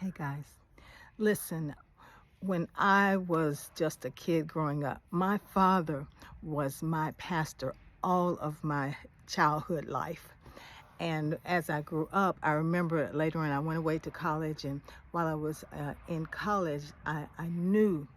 Hey guys, listen, when I was just a kid growing up, my father was my pastor all of my childhood life. And as I grew up, I remember later on, I went away to college. And while I was in college, I knew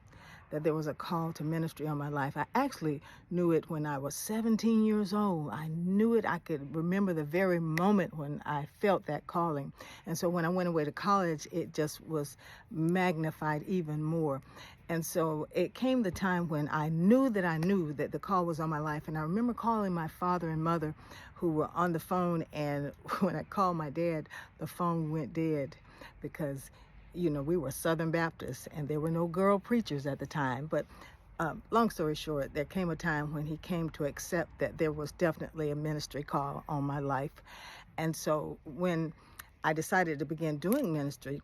that there was a call to ministry on my life. I actually knew it when I was 17 years old. I knew it. I could remember the very moment when I felt that calling. And so when I went away to college, it just was magnified even more. And so it came the time when I knew that the call was on my life. And I remember calling my father and mother who were on the phone. And when I called my dad, the phone went dead because we were Southern Baptists and there were no girl preachers at the time. But long story short, there came a time when he came to accept that there was definitely a ministry call on my life. And so when I decided to begin doing ministry,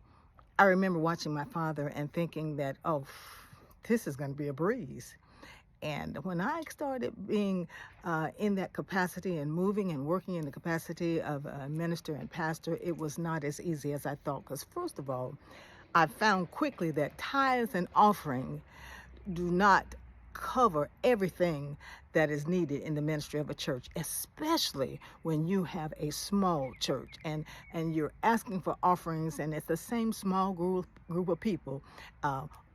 I remember watching my father and thinking that, oh, this is going to be a breeze. And when I started being in that capacity and moving and working in the capacity of a minister and pastor, it was not as easy as I thought. Because first of all, I found quickly that tithes and offering do not cover everything that is needed in the ministry of a church, especially when you have a small church and you're asking for offerings and it's the same small group of people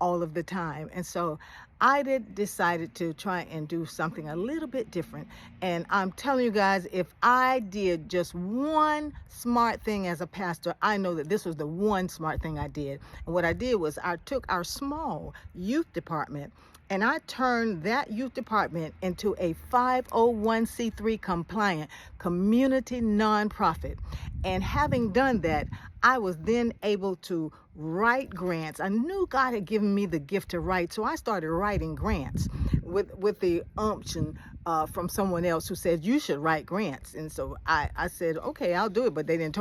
all of the time. And so I decided to try and do something a little bit different. And I'm telling you guys, if I did just one smart thing as a pastor, I know that this was the one smart thing I did. And what I did was I took our small youth department and I turned that youth department into a 501c3 compliant community nonprofit. And having done that, I was then able to write grants. I knew God had given me the gift to write, so I started writing grants with the unction from someone else who said, you should write grants. And so I said, okay, I'll do it, but they didn't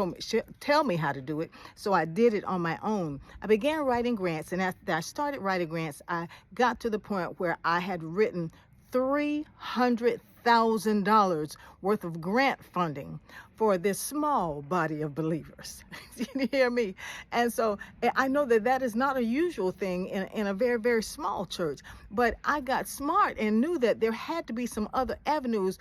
tell me how to do it, so I did it on my own. I began writing grants, and after I started writing grants, I got to the point where I had written $300,000 worth of grant funding for this small body of believers. You hear me? And so I know that is not a usual thing in a very, very small church. But I got smart and knew that there had to be some other avenues.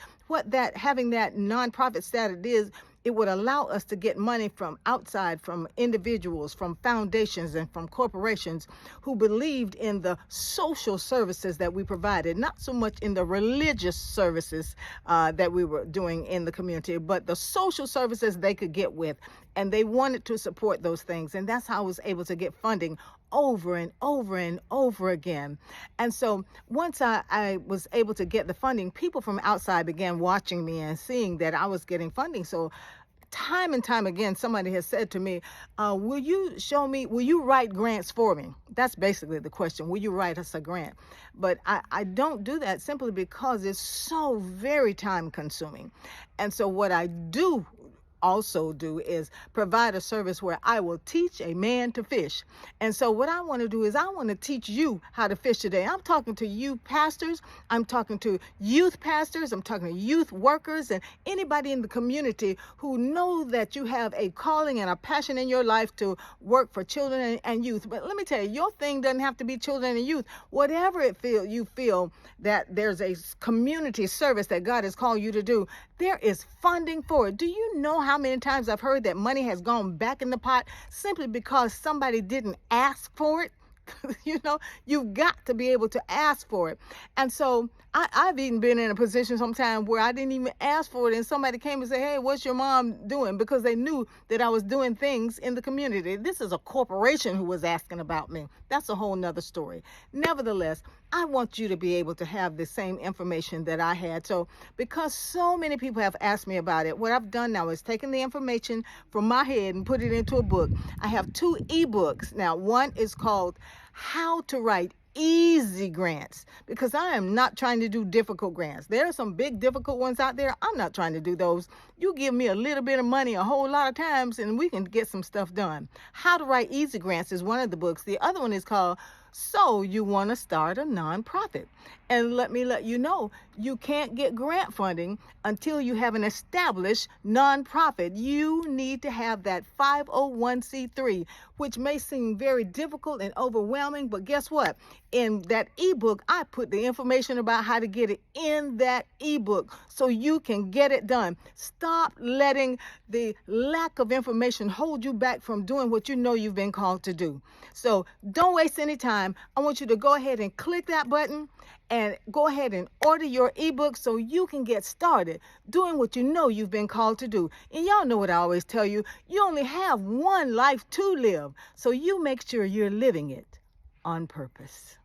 Having that nonprofit status is, it would allow us to get money from outside, from individuals, from foundations, and from corporations who believed in the social services that we provided, not so much in the religious services that we were doing in the community, but the social services they could get with. And they wanted to support those things. And that's how I was able to get funding over and over and over again. And so once I was able to get the funding, people from outside began watching me and seeing that I was getting funding. So time and time again, somebody has said to me, will you write grants for me? That's basically the question. Will you write us a grant? But I don't do that simply because it's so very time consuming. And so what I do also do is provide a service where I will teach a man to fish. And so what I want to do is I want to teach you how to fish today. I'm talking to you pastors, I'm talking to youth pastors, I'm talking to youth workers, and anybody in the community who know that you have a calling and a passion in your life to work for children and youth. But let me tell you, your thing doesn't have to be children and youth. Whatever you feel that there's a community service that God has called you to do, there is funding for it. Do you know how many times I've heard that money has gone back in the pot simply because somebody didn't ask for it? You've got to be able to ask for it. And so I've even been in a position sometimes where I didn't even ask for it, and somebody came and said, hey, what's your mom doing? Because they knew that I was doing things in the community. This is a corporation who was asking about me. That's a whole nother story. Nevertheless, I want you to be able to have the same information that I had. So because so many people have asked me about it, what I've done now is taken the information from my head and put it into a book. I have 2 ebooks. Now, one is called How to Write Easy Grants, because I am not trying to do difficult grants. There are some big difficult ones out there. I'm not trying to do those. You give me a little bit of money a whole lot of times and we can get some stuff done. How to Write Easy Grants is one of the books. The other one is called So You Want to Start a Nonprofit. And let me let you know, you can't get grant funding until you have an established nonprofit. You need to have that 501c3, which may seem very difficult and overwhelming, but guess what? In that ebook, I put the information about how to get it in that ebook so you can get it done. Stop letting the lack of information hold you back from doing what you know you've been called to do. So don't waste any time. I want you to go ahead and click that button and go ahead and order your ebook so you can get started doing what you know you've been called to do. And y'all know what I always tell you, you only have one life to live, so you make sure you're living it on purpose.